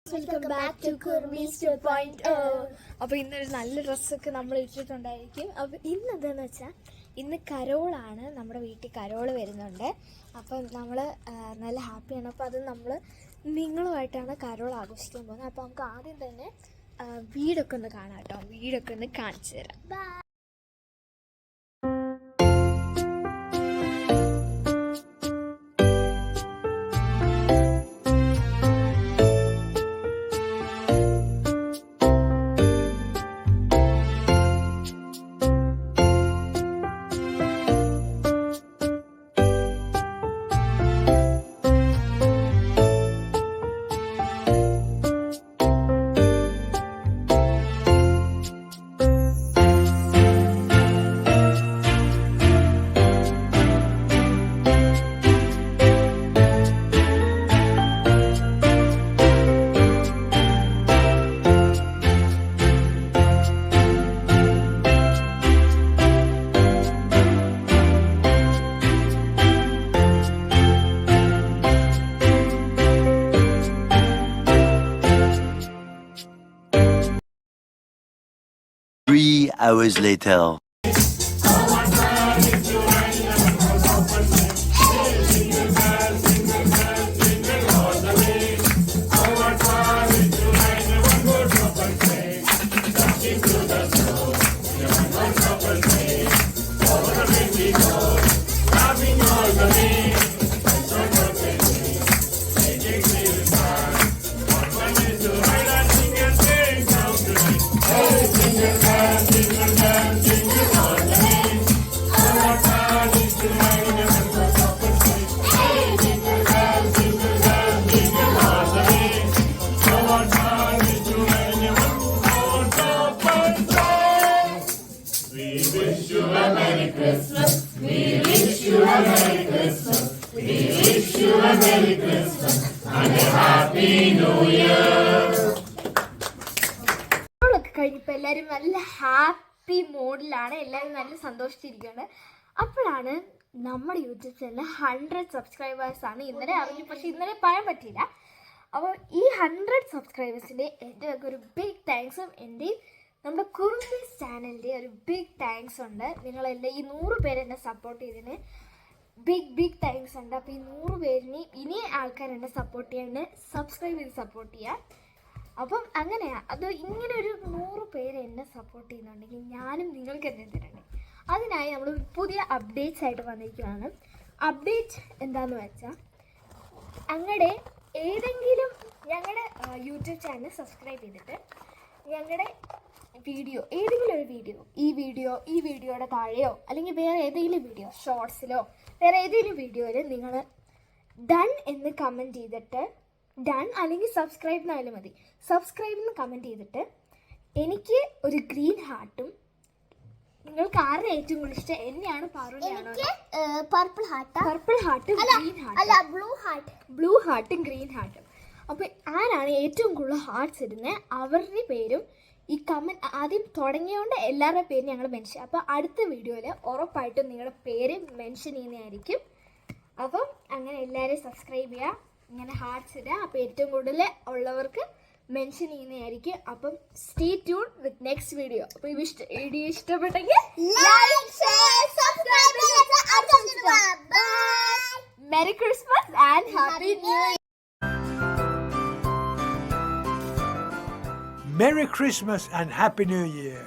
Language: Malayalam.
Welcome back to കുർമീസ് 2.0. അപ്പോൾ ഇന്നൊരു നല്ല ഡ്രസ്സൊക്കെ നമ്മൾ ഇട്ടിട്ടുണ്ടായിരിക്കും. അപ്പോൾ ഇന്ന് എന്താണെന്ന് വെച്ചാൽ ഇന്ന് കരോളാണ്, നമ്മുടെ വീട്ടിൽ കരോൾ വരുന്നുണ്ട്. അപ്പം നമ്മൾ നല്ല ഹാപ്പിയാണ്. അപ്പോൾ അത് നമ്മൾ നിങ്ങളുമായിട്ടാണ് കരോൾ ആഘോഷിക്കാൻ പോകുന്നത്. അപ്പോൾ നമുക്ക് ആദ്യം തന്നെ വീടൊക്കെ ഒന്ന് കാണാം കേട്ടോ. വീടൊക്കെ ഒന്ന് കാണിച്ചു തരാം. 3 hours later. കഴിഞ്ഞപ്പോൾ എല്ലാവരും നല്ല ഹാപ്പി മോഡിലാണ്, എല്ലാവരും നല്ല സന്തോഷിച്ചിരിക്കുകയാണ്. അപ്പോഴാണ് നമ്മുടെ യൂട്യൂബ് ചാനൽ 100 സബ്സ്ക്രൈബേഴ്സാണ് ഇന്നലെ അറിഞ്ഞു. പക്ഷെ ഇന്നലെ പറയാൻ പറ്റിയില്ല. അപ്പോൾ ഈ 100 സബ്സ്ക്രൈബേഴ്സിൻ്റെ എൻ്റെ ഒരു ബിഗ് താങ്ക്സും എൻ്റെയും നമ്മുടെ കുർമീസ് ചാനലിൻ്റെ ഒരു ബിഗ് താങ്ക്സ് ഉണ്ട്. നിങ്ങളെല്ലാം ഈ 100 പേര് എന്നെ സപ്പോർട്ട് ചെയ്തതിന് ബിഗ് താങ്ക്സ് ഉണ്ട്. അപ്പോൾ ഈ 100 പേരിന് ഇനി ആൾക്കാർ എന്നെ സപ്പോർട്ട് ചെയ്യാൻ സബ്സ്ക്രൈബ് ചെയ്ത് സപ്പോർട്ട് ചെയ്യാം. അപ്പം അങ്ങനെയാണ് അത്. ഇങ്ങനെ ഒരു 100 പേര് എന്നെ സപ്പോർട്ട് ചെയ്യുന്നുണ്ടെങ്കിൽ ഞാനും നിങ്ങൾക്ക് എന്നെ തരണേ. അതിനായി നമ്മൾ പുതിയ അപ്ഡേറ്റ്സ് ആയിട്ട് വന്നിരിക്കുകയാണ്. അപ്ഡേറ്റ് എന്താണെന്ന് വെച്ചാൽ ഞങ്ങളുടെ യൂട്യൂബ് ചാനൽ സബ്സ്ക്രൈബ് ചെയ്തിട്ട് ഞങ്ങളുടെ വീഡിയോ, ഏതെങ്കിലും ഒരു വീഡിയോ ഈ വീഡിയോയുടെ താഴെയോ അല്ലെങ്കിൽ വേറെ ഏതെങ്കിലും വീഡിയോ ഷോർട്സിലോ വേറെ ഏതെങ്കിലും വീഡിയോയിൽ നിങ്ങൾ ഡൺ എന്ന് കമൻറ്റ് ചെയ്തിട്ട്, ഡൺ അല്ലെങ്കിൽ സബ്സ്ക്രൈബ് എന്നായാലും മതി, സബ്സ്ക്രൈബ് എന്ന് കമൻറ്റ് ചെയ്തിട്ട് എനിക്ക് ഒരു ഗ്രീൻ ഹാർട്ടും, നിങ്ങൾക്ക് ആരുടെ ഏറ്റവും കൂടുതൽ ഇഷ്ടം എന്നെയാണ് പാറുവിനെയാണോ? പർപ്പിൾ ഹാർട്ടും ഗ്രീൻ ഹാർട്ടും, ബ്ലൂ ഹാർട്ടും ഗ്രീൻ ഹാർട്ടും. അപ്പോൾ ആരാണ് ഏറ്റവും കൂടുതൽ ഹാർട്ട്സ് ഇടുന്നത് അവരുടെ പേരും ഈ കമൻറ്റ് ആദ്യം തുടങ്ങിയതുകൊണ്ട് എല്ലാവരുടെ പേരും ഞങ്ങൾ മെൻഷൻ. അപ്പോൾ അടുത്ത വീഡിയോയിൽ ഉറപ്പായിട്ടും നിങ്ങളുടെ പേര് മെൻഷൻ ചെയ്യുന്നതായിരിക്കും. അപ്പം അങ്ങനെ എല്ലാവരും സബ്സ്ക്രൈബ് ചെയ്യുക, ഇങ്ങനെ ഹാർട്ട്സ് ഇടുക. അപ്പോൾ ഏറ്റവും കൂടുതൽ ഉള്ളവർക്ക് മെൻഷൻ ചെയ്യുന്നതായിരിക്കും. അപ്പം സ്റ്റേ ട്യൂൺ വിത്ത് നെക്സ്റ്റ് വീഡിയോ. അപ്പോൾ ഈ വീഡിയോ ഇഷ്ടപ്പെട്ടെങ്കിൽ merry Christmas and happy new year. Merry Christmas and Happy New Year.